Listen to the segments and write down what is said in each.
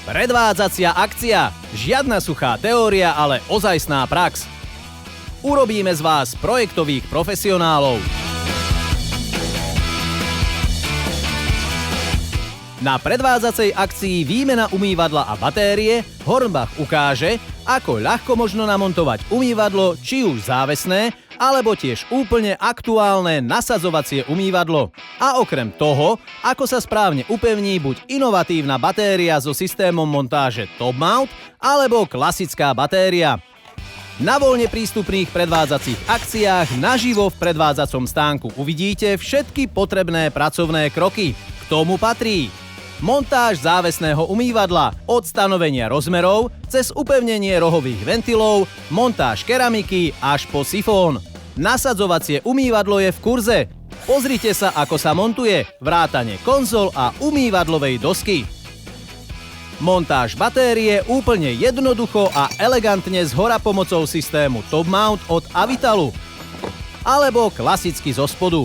Predvádzacia akcia. Žiadna suchá teória, ale ozajstná prax. Urobíme z vás projektových profesionálov. Na predvádzacej akcii výmena umývadla a batérie Hornbach ukáže, ako ľahko možno namontovať umývadlo, či už závesné, alebo tiež úplne aktuálne nasadzovacie umývadlo. A okrem toho, ako sa správne upevní buď inovatívna batéria so systémom montáže Top Mount, alebo klasická batéria. Na voľne prístupných predvádzacích akciách naživo v predvádzacom stánku uvidíte všetky potrebné pracovné kroky. K tomu patrí montáž závesného umývadla, od stanovenia rozmerov, cez upevnenie rohových ventilov, montáž keramiky až po sifón. Nasadzovacie umývadlo je v kurze. Pozrite sa, ako sa montuje, vrátane konzol a umývadlovej dosky. Montáž batérie úplne jednoducho a elegantne zhora pomocou systému Top Mount od Avitalu, alebo klasicky zo spodu.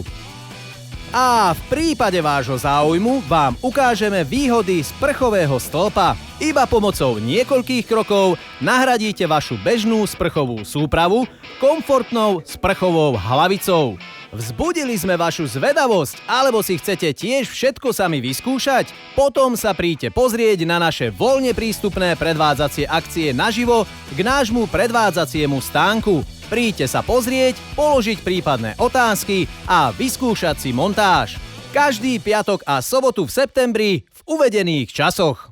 A v prípade vášho záujmu vám ukážeme výhody sprchového stĺpa. Iba pomocou niekoľkých krokov nahradíte vašu bežnú sprchovú súpravu komfortnou sprchovou hlavicou. Vzbudili sme vašu zvedavosť, alebo si chcete tiež všetko sami vyskúšať? Potom sa príďte pozrieť na naše voľne prístupné predvádzacie akcie naživo k nášmu predvádzaciemu stánku. Príďte sa pozrieť, položiť prípadné otázky a vyskúšať si montáž. Každý piatok a sobotu v septembri v uvedených časoch.